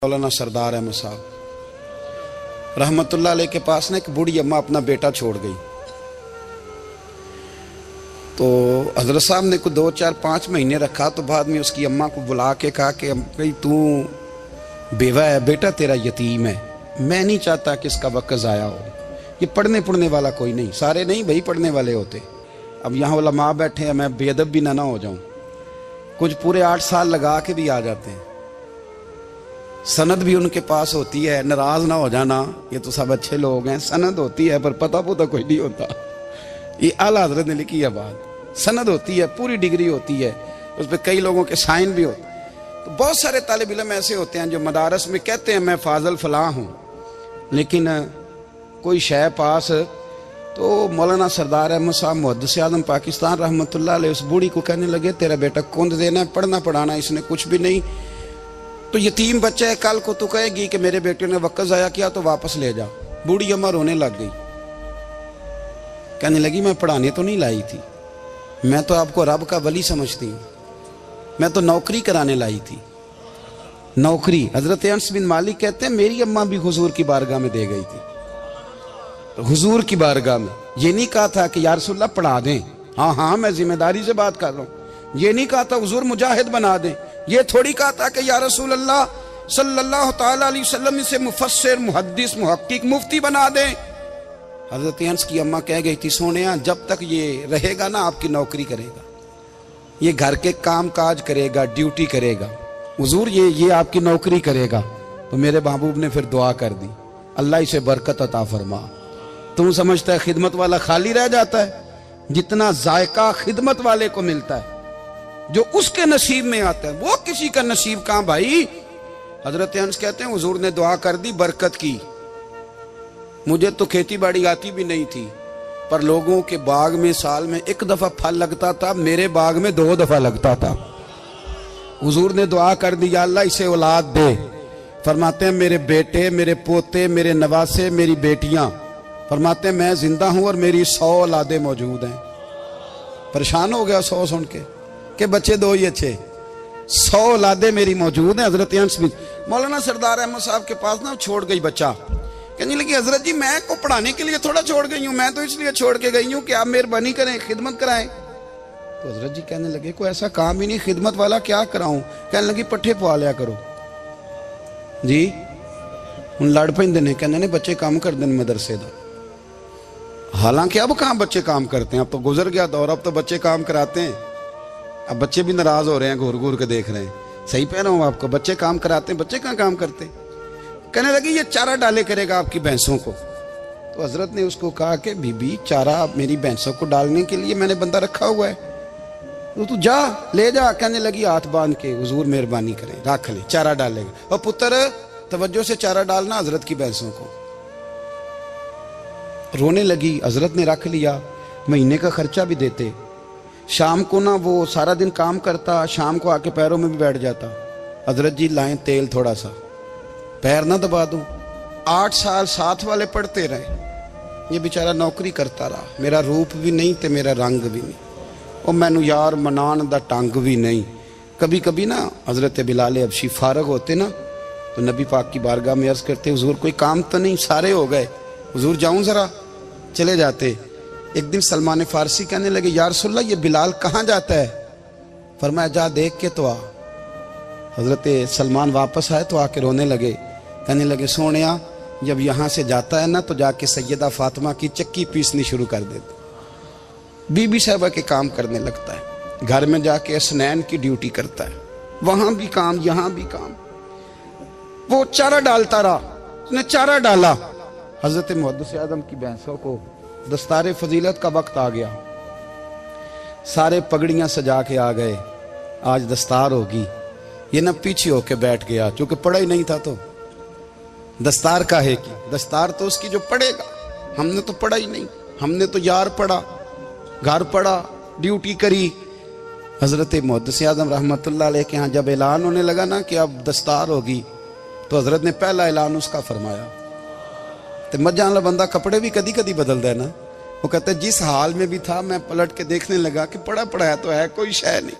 मौलाना सरदार अहमद साहब रहमतुल्लाह अलैह के पास ना एक बूढ़ी अम्मा अपना बेटा छोड़ गई। तो हजरत साहब ने कुछ 2, 4, 5 महीने रखा। तो बाद में उसकी अम्मा को बुला के कहा कि भाई तू बेवा है, बेटा तेरा यतीम है, मैं नहीं चाहता कि इसका वक्त ज़ाया हो। ये पढ़ने वाला कोई नहीं, सारे नहीं भाई पढ़ने वाले होते। अब यहाँ उलमा बैठे हैं, मैं बेअदब भी ना हो जाऊँ। कुछ पूरे 8 साल लगा के भी आ जाते हैं, सनद भी उनके पास होती है। नाराज ना हो जाना, ये तो सब अच्छे लोग हैं। सनद होती है पर पता पुता कोई नहीं होता। ये आला हजरत ने लिखी है बात। सनद होती है, पूरी डिग्री होती है, उस पर कई लोगों के साइन भी होते हैं। तो बहुत सारे तालिब इल्म ऐसे होते हैं जो मदारस में कहते हैं मैं फाजल फलां हूँ, लेकिन कोई शय पास। तो मौलाना सरदार अहमद साहब मुहद्दिस आज़म पाकिस्तान रहमतुल्लाह अलैह उस बूढ़ी को कहने लगे तेरा बेटा कुंद देना है, पढ़ना पढ़ाना इसने कुछ भी नहीं, तो यतीम बच्चा है, कल को तो कहेगी कि मेरे बेटे ने वक्त ज़ाया किया तो वापस ले जा। बूढ़ी अम्मा रोने लग गई, कहने लगी मैं पढ़ाने तो नहीं लाई थी, मैं तो आपको रब का वली समझती हूँ, मैं तो नौकरी कराने लाई थी। नौकरी हजरत अनस बिन मालिक कहते हैं मेरी अम्मा भी हुजूर की बारगाह में दे गई थी। हुजूर की बारगाह में ये नहीं कहा था कि या रसूलल्लाह पढ़ा दें, हाँ हाँ मैं जिम्मेदारी से बात कर रहा हूँ। ये नहीं कहा था हुजूर मुजाहिद बना दें, ये थोड़ी कहा था कि या रसूल अल्लाह सल्लल्लाहु ताला अलैहि वसल्लम से मुफस्सिर मुहद्दिस मुहक्किक मुफ्ती बना दें। हजरत अनस की अम्मा कह गई थी सोनिया जब तक ये रहेगा ना आपकी नौकरी करेगा, ये घर के काम काज करेगा, ड्यूटी करेगा, हुजूर ये आपकी नौकरी करेगा। तो मेरे महबूब ने फिर दुआ कर दी, अल्लाह इसे बरकत अता फरमा। तुम समझता है खिदमत वाला खाली रह जाता है? जितना जायका खिदमत वाले को मिलता है, जो उसके नसीब में आता है, वो किसी का नसीब कहां भाई। हजरत अनस कहते हैं हुजूर ने दुआ कर दी, बरकत की। मुझे तो खेती बाड़ी आती भी नहीं थी, पर लोगों के बाग में साल में 1 दफा फल लगता था, मेरे बाग में 2 दफा लगता था। हुजूर ने दुआ कर दी अल्लाह इसे औलाद दे। फरमाते हैं मेरे बेटे, मेरे पोते, मेरे नवासे, मेरी बेटियां, फरमाते हैं मैं जिंदा हूं और मेरी 100 औलादे मौजूद हैं। परेशान हो गया 100 सुन के बच्चे 2 ही अच्छे, 100 औलादे मेरी मौजूद हैं। हजरत अनस बिन मौलाना सरदार अहमद साहब के पास ना छोड़ गई बच्चा, कहने लगी हजरत जी मैं को पढ़ाने के लिए थोड़ा छोड़ गई हूँ, मैं तो इसलिए छोड़ के गई हूँ कि आप मेहरबानी करें, खिदमत कराएं। तो हजरत जी कहने लगे कोई ऐसा काम ही नहीं, खिदमत वाला क्या कराऊं। कहने लगी पट्ठे पवा लिया करो जी। हूँ लड़ पेंदे ने, कहने ने बच्चे काम कर दें मदरसे का। हालांकि अब कहाँ बच्चे काम करते हैं, अब तो गुजर गया दौर, अब तो बच्चे काम कराते हैं। अब बच्चे भी नाराज हो रहे हैं, घूर घूर के देख रहे हैं। सही कह रहा हूँ आपको, बच्चे काम कराते हैं, बच्चे कहाँ काम करते। कहने लगी ये चारा डाले करेगा आपकी भैंसों को। तो हजरत ने उसको कहा कि बीबी चारा मेरी भैंसों को डालने के लिए मैंने बंदा रखा हुआ है, तो तू जा ले जा। कहने लगी हाथ बांध के हुजूर मेहरबानी करें रख ले, चारा डालेगा। और पुत्र तवज्जो से चारा डालना हजरत की भैंसों को। रोने लगी, हजरत ने रख लिया, महीने का खर्चा भी देते। शाम को ना वो सारा दिन काम करता, शाम को आके पैरों में भी बैठ जाता, हजरत जी लाएं तेल थोड़ा सा, पैर ना दबा दूं। 8 साल साथ वाले पढ़ते रहे, ये बेचारा नौकरी करता रहा। मेरा रूप भी नहीं ते मेरा रंग भी नहीं, और मैनू यार मनान दा टंग भी नहीं। कभी कभी ना हजरत बिलाल हबशी फारग होते ना, तो नबी पाक की बारगाह में अर्ज करते हुजूर कोई काम तो नहीं, सारे हो गए, हुजूर जाऊं जरा, चले जाते। एक दिन सलमान फारसी कहने लगे या रसूलल्लाह ये बिलाल कहाँ जाता है। फरमाया जा देख के तो आ। हजरत सलमान वापस आए तो आके रोने लगे, कहने लगे सोनिया जब यहाँ से जाता है ना तो जाके सैयदा फातिमा की चक्की पीसनी शुरू कर देते, बीबी साहबा के काम करने लगता है, घर में जाके असनैन की ड्यूटी करता है, वहां भी काम यहाँ भी काम। वो चारा डालता रहा, उसने चारा डाला। हजरत मुहद्दिस आज़म की भैंसों को दस्तारे फजीलत का वक्त आ गया, सारे पगड़ियां सजा के आ गए, आज दस्तार होगी। ये ना पीछे होके बैठ गया, चूंकि पढ़ा ही नहीं था तो दस्तार का है कि दस्तार तो उसकी जो पढ़ेगा, हमने तो पढ़ा ही नहीं, हमने तो यार पढ़ा, घर पढ़ा, ड्यूटी करी। हजरत मुहद्दिस आज़म रहमतुल्लाह अलैह के यहाँ जब ऐलान होने लगा ना कि अब दस्तार होगी, तो हजरत ने पहला ऐलान उसका फरमाया। तो मजा वाला बंदा कपड़े भी कदी कदी बदलता है ना, वो कहते जिस हाल में भी था मैं पलट के देखने लगा कि पढ़ा पढ़ाया तो है, कोई शय नहीं।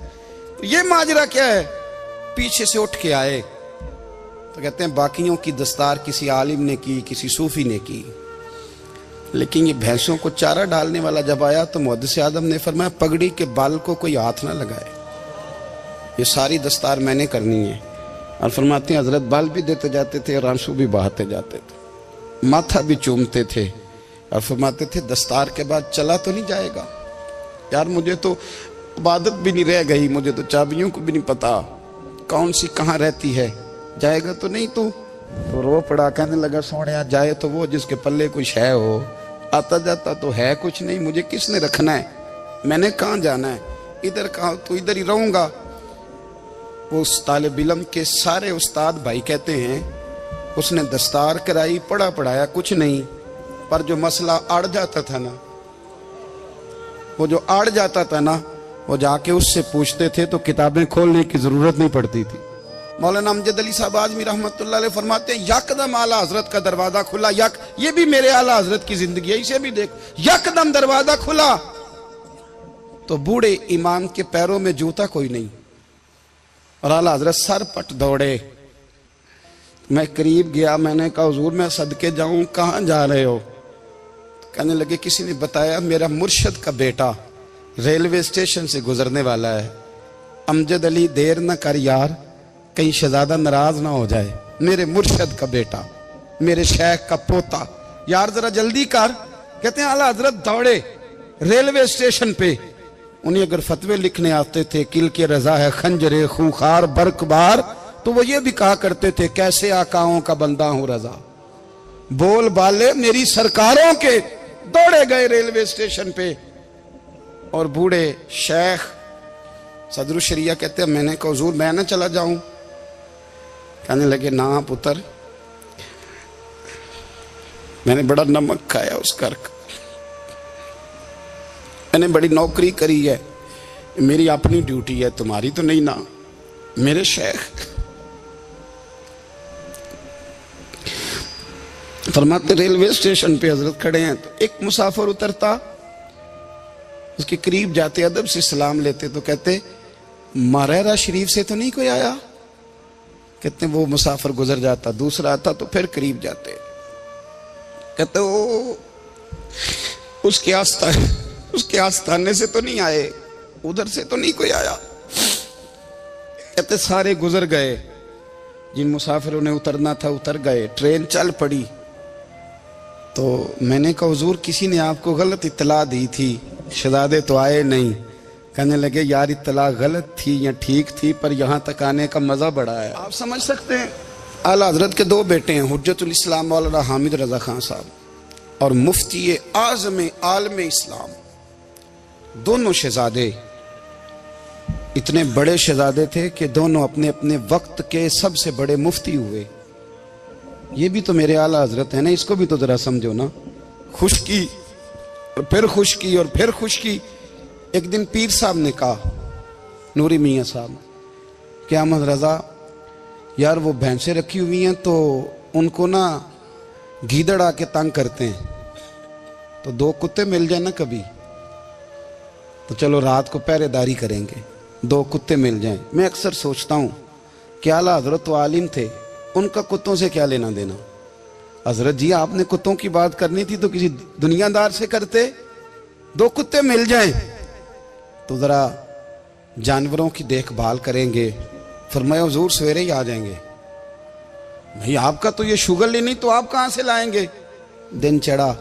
तो ये माजरा क्या है, पीछे से उठ के आए तो कहते हैं बाकियों की दस्तार किसी आलिम ने की, किसी सूफी ने की, लेकिन ये भैंसों को चारा डालने वाला जब आया तो मुहद्दिस आदम ने फरमाया पगड़ी के बाल को कोई हाथ ना लगाए, ये सारी दस्तार मैंने करनी है। और फरमाते हैं हजरत बाल भी देते जाते थे और आंसू भी बहाते जाते थे, माथा भी चूमते थे और फरमाते थे दस्तार के बाद चला तो नहीं जाएगा यार, मुझे तो इबादत भी नहीं रह गई, मुझे तो चाबियों को भी नहीं पता कौन सी कहाँ रहती है, जाएगा तो नहीं तू? तो रो पड़ा, कहने लगा सोनिया जाए तो वो जिसके पल्ले कुछ है हो, आता जाता तो है कुछ नहीं, मुझे किसने रखना है, मैंने कहाँ जाना है, इधर कहाँ, तो इधर ही रहूंगा। वो उस तालिब इल्म के सारे उस्ताद भाई कहते हैं उसने दस्तार कराई, पढ़ा पढ़ाया कुछ नहीं, पर जो मसला अड़ जाता था ना, वो जो अड़ जाता था ना, वो जाके उससे पूछते थे तो किताबें खोलने की जरूरत नहीं पड़ती थी। मौलाना अमजद अली साहब आजमी रहमतुल्लाह अलैह फरमाते हैं यकदम आला हजरत का दरवाजा खुला, ये भी मेरे आला हजरत की जिंदगी है, इसे भी देख, यकदम दरवाजा खुला तो बूढ़े इमाम के पैरों में जूता कोई नहीं और आला हजरत सर पट दौड़े। मैं करीब गया, मैंने कहा हुजूर मैं सदके जाऊं, कहां जा रहे हो? कहने लगे किसी ने बताया मेरा मुर्शद का बेटा रेलवे स्टेशन से गुजरने वाला है, अमजद अली देर न कर यार, कहीं शहजादा नाराज ना हो जाए, मेरे मुर्शद का बेटा, मेरे शेख का पोता, यार जरा जल्दी कर। कहते हैं आला हजरत दौड़े रेलवे स्टेशन पे, उन्हें अगर फतवे लिखने आते थे किल के रजा है खंजरे खूंखार बरकबार, तो वो ये भी कहा करते थे कैसे आकाओं का बंदा हूं रजा, बोल बाले मेरी सरकारों के। दौड़े गए रेलवे स्टेशन पे और बूढ़े शेख सदरुल शरिया कहते हैं मैंने कहा हुजूर मैं ना चला जाऊं? कहने लगे ना पुत्र, मैंने बड़ा नमक खाया उस घर का, मैंने बड़ी नौकरी करी है, मेरी अपनी ड्यूटी है, तुम्हारी तो नहीं ना। मेरे शेख फरमाते रेलवे स्टेशन पे हजरत खड़े हैं तो एक मुसाफिर उतरता, उसके करीब जाते अदब से सलाम लेते तो कहते मारेरा शरीफ से तो नहीं कोई आया? कहते वो मुसाफिर गुजर जाता, दूसरा आता तो फिर करीब जाते, कहते वो उसके आस्थाने से तो नहीं आए, उधर से तो नहीं कोई आया। कहते सारे गुजर गए, जिन मुसाफिरों ने उतरना था उतर गए, ट्रेन चल पड़ी। तो मैंने कहा हुजूर किसी ने आपको गलत इत्तला दी थी, शहजादे तो आए नहीं। कहने लगे यार इत्तला गलत थी या ठीक थी, पर यहाँ तक आने का मजा बड़ा है। आप समझ सकते हैं आला हजरत के दो बेटे हैं, हुज्जतुल इस्लाम मौलाना हामिद रजा खान साहब और मुफ्ती आज़म आलम इस्लाम, दोनों शहजादे इतने बड़े शहजादे थे कि दोनों अपने अपने वक्त के सबसे बड़े मुफ्ती हुए। ये भी तो मेरे आला हजरत है ना, इसको भी तो जरा समझो ना। खुशकी और फिर खुशकी और फिर खुशकी। एक दिन पीर साहब ने कहा, नूरी मियाँ साहब, क्या अहमद रजा यार वो भैंसें रखी हुई हैं तो उनको ना गीदड़ आके तंग करते हैं, तो दो कुत्ते मिल जाए ना कभी, तो चलो रात को पहरेदारी करेंगे, दो कुत्ते मिल जाएं। मैं अक्सर सोचता हूँ कि आला हजरत तो आलिम थे, उनका कुत्तों से क्या लेना देना। हजरत जी आपने कुत्तों की बात करनी थी तो किसी दुनियादार से करते, दो कुत्ते मिल जाएं तो जरा जानवरों की देखभाल करेंगे। फरमाया हुजूर सवेरे ही आ जाएंगे। भाई आपका तो ये शुगर ही नहीं, तो आप कहां से लाएंगे? दिन चढ़ा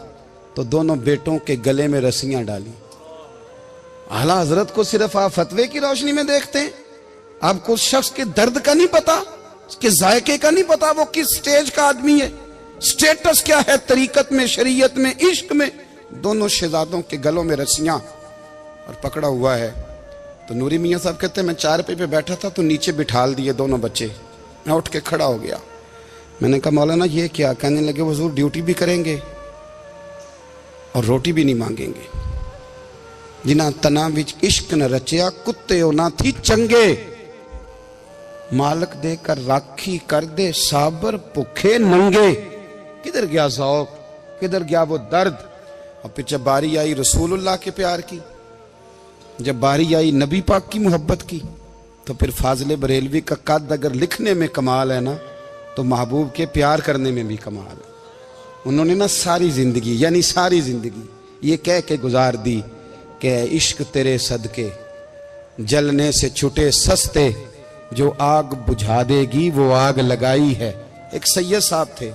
तो दोनों बेटों के गले में रस्सियां डाली। आला हजरत को सिर्फ आप फतवे की रोशनी में देखते हैं, आपको उस शख्स के दर्द का नहीं पता, उसके जायके का नहीं पता, वो किस स्टेज का आदमी है, स्टेटस क्या है तरीकत में, शरीयत में, इश्क में। दोनों शहजादों के गलों में रस्सियां और पकड़ा हुआ है। तो नूरी मियाँ साहब कहते हैं मैं चारपाई पे बैठा था तो नीचे बिठाल दिए दोनों बच्चे, मैं उठ के खड़ा हो गया। मैंने कहा मौलाना ये क्या? कहने लगे हुजूर ड्यूटी भी करेंगे और रोटी भी नहीं मांगेंगे। जिन्हां तना विच इश्क न रचिया कुत्ते ना थी चंगे, मालक देकर राखी कर दे साबर भुखे नंगे। किधर गया ज़ौक़, किधर गया वो दर्द? और फिर जब बारी आई रसूलुल्लाह के प्यार की, जब बारी आई नबी पाक की मोहब्बत की, तो फिर फाजिल बरेलवी का कद अगर लिखने में कमाल है ना, तो महबूब के प्यार करने में भी कमाल है। उन्होंने ना सारी जिंदगी, यानी सारी जिंदगी ये कह के गुजार दी कि इश्क तेरे सदके जलने से छुटे सस्ते, जो आग बुझा देगी वो आग लगाई है। एक सैयद साहब थे,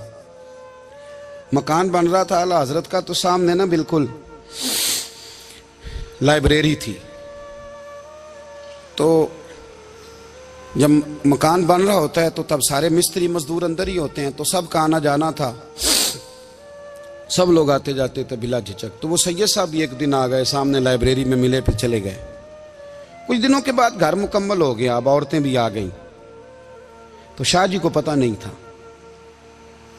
मकान बन रहा था आला हजरत का, तो सामने ना बिल्कुल लाइब्रेरी थी। तो जब मकान बन रहा होता है तो तब सारे मिस्त्री मजदूर अंदर ही होते हैं, तो सबका आना जाना था, सब लोग आते जाते थे बिला झिझक। तो वो सैयद साहब भी एक दिन आ गए, सामने लाइब्रेरी में मिले, फिर चले गए। कुछ दिनों के बाद घर मुकम्मल हो गया, अब औरतें भी आ गईं। तो शाह जी को पता नहीं था,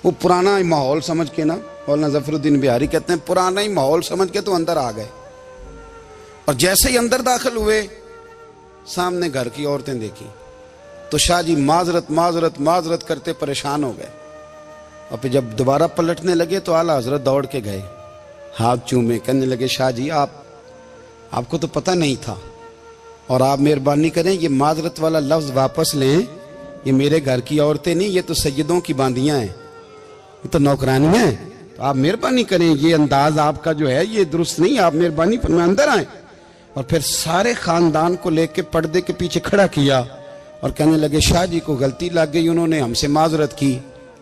वो पुराना ही माहौल समझ के ना, मौलाना जफरुद्दीन बिहारी कहते हैं पुराना ही माहौल समझ के तो अंदर आ गए। और जैसे ही अंदर दाखिल हुए सामने घर की औरतें देखी तो शाह जी माजरत माजरत माजरत करते परेशान हो गए। और फिर जब दोबारा पलटने लगे तो आला हजरत दौड़ के गए, हाथ चूमे, कहने लगे शाह जी आपको तो पता नहीं था, और आप मेहरबानी करें ये माजरत वाला लफ्ज वापस लें। ये मेरे घर की औरतें नहीं, ये तो सैयदों की बांदियां हैं, ये तो नौकरानियां हैं। तो आप मेहरबानी करें, ये अंदाज आपका जो है ये दुरुस्त नहीं, आप मेहरबानी फरमाएं अंदर आए। और फिर सारे खानदान को लेके पर्दे के पीछे खड़ा किया और कहने लगे शाह जी को गलती लग गई, उन्होंने हमसे माजरत की,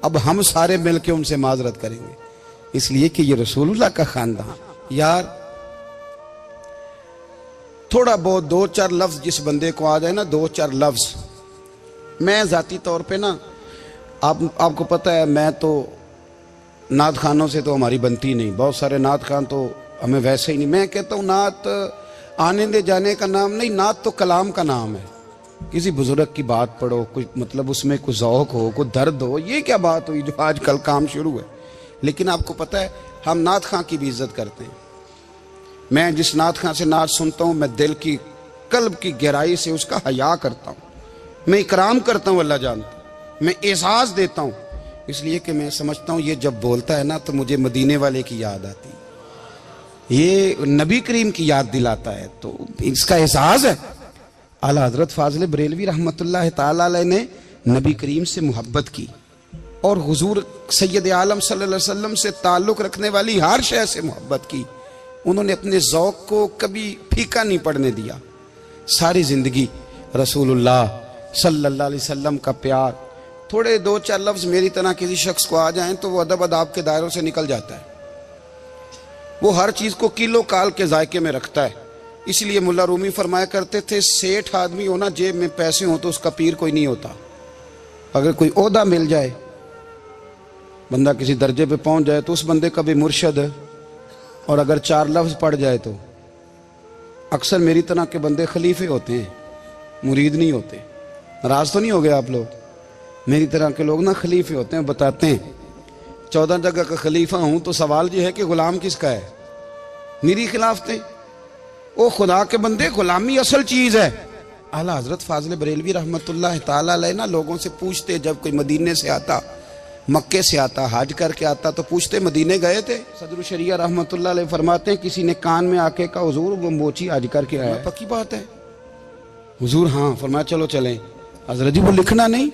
अब हम सारे मिलके उनसे माजरत करेंगे, इसलिए कि ये रसूलुल्लाह का खानदान। यार थोड़ा बहुत दो चार लफ्ज जिस बंदे को आ जाए ना, दो चार लफ्ज, मैं जाती तौर पे ना आपको पता है, मैं तो नात खानों से तो हमारी बनती नहीं, बहुत सारे नात खान तो हमें वैसे ही नहीं। मैं कहता हूँ नात आने दे जाने का नाम नहीं, नात तो कलाम का नाम है। किसी बुजुर्ग की बात पढ़ो, कुछ मतलब उसमें कुछ ज़ौक़ हो, कुछ दर्द हो, ये क्या बात हुई जो आजकल काम शुरू है। लेकिन आपको पता है हम नात खां की भी इज्जत करते हैं। मैं जिस नात खां से नात सुनता हूँ, मैं दिल की कल्ब की गहराई से उसका हया करता हूँ, मैं इकराम करता हूँ, अल्लाह जानता, मैं एहसास देता हूँ, इसलिए कि मैं समझता हूँ ये जब बोलता है ना तो मुझे मदीने वाले की याद आती है, ये नबी करीम की याद दिलाता है, तो इसका एहसास है। आला हजरत फाजिल बरेलवी रहमतुल्लाह ताला अलैह ने नबी करीम से मोहब्बत की और हुजूर सैयद आलम सल्लल्लाहु अलैहि वसल्लम से ताल्लुक़ रखने वाली हर शय से मोहब्बत की। उन्होंने अपने ज़ौक़ को कभी फीका नहीं पड़ने दिया। सारी ज़िंदगी रसूलुल्लाह सल्लल्लाहु अलैहि वसल्लम का प्यार। थोड़े दो चार लफ्ज़ मेरी तरह किसी शख्स को आ जाएं तो वो अदब अदाब के दायरों से निकल जाता है। वो हर चीज़ को किलो काल के जायके में रखता है। इसलिए मुल्ला रूमी फरमाया करते थे, सेठ आदमी हो ना, जेब में पैसे हो तो उसका पीर कोई नहीं होता। अगर कोई ओहदा मिल जाए, बंदा किसी दर्जे पे पहुंच जाए तो उस बंदे का भी मुर्शद है, और अगर चार लफ्ज़ पढ़ जाए तो अक्सर मेरी तरह के बंदे खलीफे होते हैं, मुरीद नहीं होते। नाराज तो नहीं हो गए आप लोग? मेरी तरह के लोग ना खलीफे होते हैं, बताते हैं 14 जगह का खलीफा हूं तो सवाल ये है कि गुलाम किसका है? मेरी खिलाफतें। ओ खुदा के बंदे, गुलामी असल चीज है। आला हजरत फाजिल बरेलवी रहमतुल्लाह ताला अलैह ना लोगों से पूछते, जब कोई मदीने से आता, मक्के से आता, हज करके आता तो पूछते मदीने गए थे? सदरुल शरिया रहमतुल्लाह अलैह फरमाते हैं, किसी ने कान में आके कहा हुजूर वो मोची हज करके आया। पक्की बात है हुजूर? हाँ। फरमाया चलो चलें। हजरत जी वो लिखना नहीं,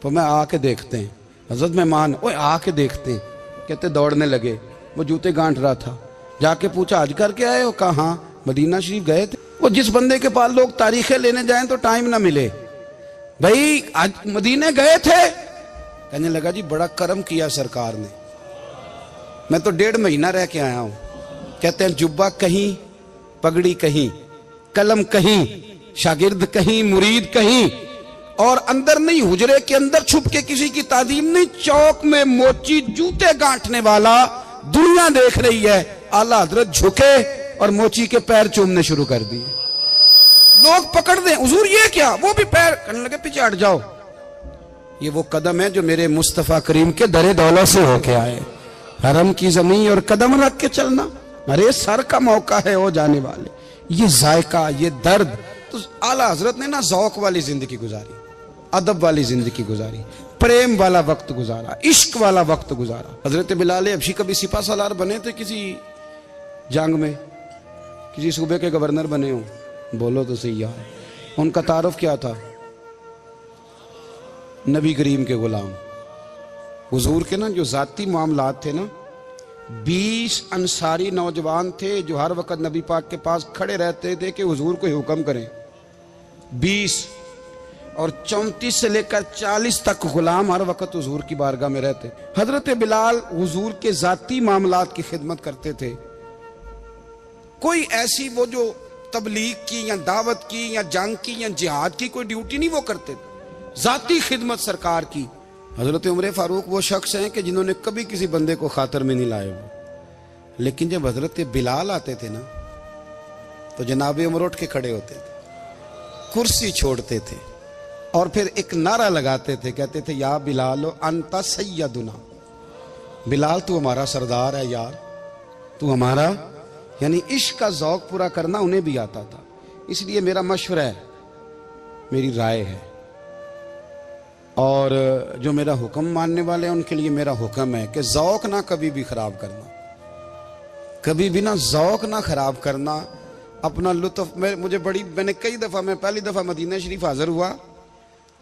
तो मैं आके देखते हैं। हजरत मेहमान, ओए आके देखते हैं। कहते दौड़ने लगे, वो जूते गांठ रहा था। जाके पूछा हज करके आए हो? कहा हाँ, मदीना शरीफ गए थे। वो जिस बंदे के पास लोग तारीखें लेने जाएं तो टाइम ना मिले, भाई आज मदीने गए थे? कहने लगा जी बड़ा करम किया सरकार ने, मैं तो 1.5 महीना रह के आया हूं। कहते हैं जुब्बा कहीं, पगड़ी कहीं, कलम कहीं, शागिर्द कहीं, मुरीद कहीं, और अंदर नहीं, हुजरे के अंदर छुप के किसी की तादीम नहीं, चौक में मोची जूते गांठने वाला दुनिया देख रही है। आला हजरत झुके और मोची के पैर चूमने शुरू कर दिए। लोग पकड़ दें, हुजूर ये क्या? वो भी पैर करने लगे, पीछे हट जाओ। ये वो कदम है जो मेरे मुस्तफा करीम के दरे दौलत से होके आए। हरम की जमीन और कदम रख के चलना, अरे सर का मौका है वो जाने वाले। ये जायका, ये दर्द। तो आला हजरत ने ना ज़ौक़ वाली जिंदगी गुजारी, अदब वाली जिंदगी गुजारी, प्रेम वाला वक्त गुजारा, इश्क वाला वक्त गुजारा। हजरत बिलाल हबशी कभी सिपा सालार बने थे किसी जंग में, किसी सूबे के गवर्नर बने हो? बोलो तो सही यार। उनका तारुफ क्या था? नबी करीम के गुलाम। हुजूर के ना जो ज़ाती मामलात थे ना, 20 अंसारी नौजवान थे जो हर वक्त नबी पाक के पास खड़े रहते थे कि हुजूर को हुक्म करें। 20 और 34 से लेकर 40 तक गुलाम हर वक्त हुजूर की बारगाह में रहते। हजरत बिलाल हुजूर के ज़ाती मामलात की खिदमत करते थे। कोई ऐसी वो जो तबलीग की या दावत की या जंग की या जिहाद की कोई ड्यूटी नहीं वो करते थे, ज़ाती खिदमत सरकार की। हजरत उमर फारूक वो शख्स हैं कि जिन्होंने कभी किसी बंदे को खातर में नहीं लाए वो, लेकिन जब हजरत बिलाल आते थे ना तो जनाब उमर उठ के खड़े होते थे, कुर्सी छोड़ते थे और फिर एक नारा लगाते थे, कहते थे या बिलाल अंता सैयदुना, बिलाल तू हमारा सरदार है यार, तू हमारा। यानी इश्क का ज़ौक पूरा करना उन्हें भी आता था। इसलिए मेरा मशवरा है, मेरी राय है, और जो मेरा हुक्म मानने वाले हैं उनके लिए मेरा हुक्म है कि ज़ौक ना कभी भी ख़राब करना, कभी भी ना ज़ौक ना ख़राब करना, अपना लुत्फ़। मैंने कई दफ़ा, मैं पहली दफ़ा मदीना शरीफ हाज़िर हुआ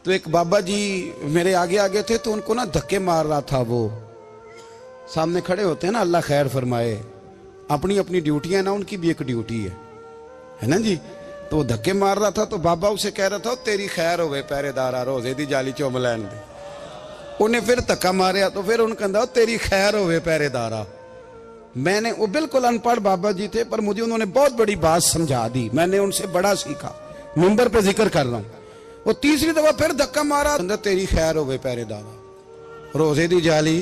तो एक बाबा जी मेरे आगे आगे थे, तो उनको ना धक्के मार रहा था। वो सामने खड़े होते हैं ना, अल्लाह खैर फरमाए, अपनी अपनी ड्यूटियाँ ना, उनकी भी एक ड्यूटी है ना जी। तो वो धक्के मार रहा था तो बाबा उसे कह रहा था तेरी खैर होवे पहरेदारा, रोजे दी जाली चुम लैन दे। उन्हें फिर धक्का मारिया तो फिर उन्हें कहता तेरी खैर होवे पहरेदारा। मैंने, वो बिल्कुल अनपढ़ बाबा जी थे पर मुझे उन्होंने बहुत बड़ी बात समझा दी, मैंने उनसे बड़ा सीखा, मिंबर पे जिक्र कर रहा हूँ। वो तीसरी दफा फिर धक्का मारा, तेरी खैर होवे पहरेदारा, रोजे दी जाली।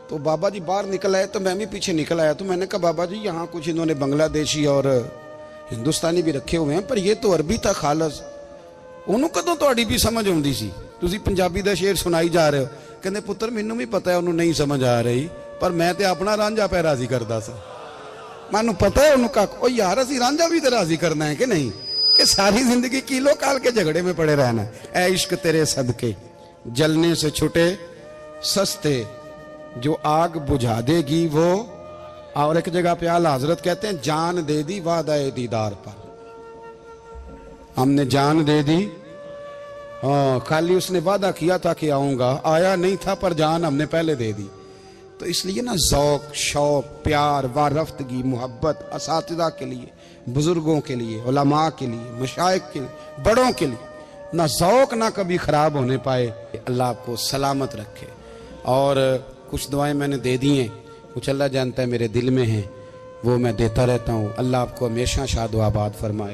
तो बाबा जी बाहर निकल आए तो मैं भी पीछे निकल आया। तो मैंने कहा बाबा जी यहाँ कुछ इन्होंने बांग्लादेशी और हिंदुस्तानी भी रखे हुए हैं, पर ये तो अरबी था खालस। ਉਹਨੂੰ ਕਦੋਂ ਤੁਹਾਡੀ भी समझ ਆਉਂਦੀ ਸੀ? ਤੁਸੀਂ ਪੰਜਾਬੀ ਦਾ ਸ਼ੇਰ ਸੁਣਾਈ ਜਾ ਰਹੇ ਹੋ। ਕਹਿੰਦੇ ਪੁੱਤਰ ਮੈਨੂੰ ਵੀ ਪਤਾ ਹੈ ਉਹਨੂੰ ਨਹੀਂ ਸਮਝ ਆ ਰਹੀ, ਪਰ ਮੈਂ ਤੇ ਆਪਣਾ ਰਾਂਝਾ ਪੈ ਰਾਜ਼ੀ ਕਰਦਾ ਸਾਂ। ਮੈਨੂੰ ਪਤਾ ਹੈ ਉਹਨੂੰ ਕਾ ਉਹ ਯਾਰ ਅਸੀਂ ਰਾਂਝਾ ਵੀ ਤੇ ਰਾਜ਼ੀ करना है कि नहीं, कि सारी जिंदगी कीलो काल के झगड़े में पड़े रहना है। ऐ इश्क तेरे सदके जलने से छुटे सस्ते, जो आग बुझा देगी वो। और एक जगह पे आला हजरत कहते हैं जान दे दी वादा दीदार पर, हमने जान दे दी। हाँ, खाली उसने वादा किया था कि आऊंगा, आया नहीं था, पर जान हमने पहले दे दी। तो इसलिए ना ज़ौक, शौक, प्यार, वारफ्तगी, मोहब्बत असातिज़ा के लिए, बुजुर्गों के लिए, उलमा के लिए, मशाइख के लिए, बड़ों के लिए, ना ज़ौक ना कभी ख़राब होने पाए। अल्लाह आपको सलामत रखे। और कुछ दुआएं मैंने दे दी हैं, कुछ अल्लाह जानता है मेरे दिल में हैं, वो मैं देता रहता हूँ। अल्लाह आपको हमेशा शाद व आबाद फरमाए।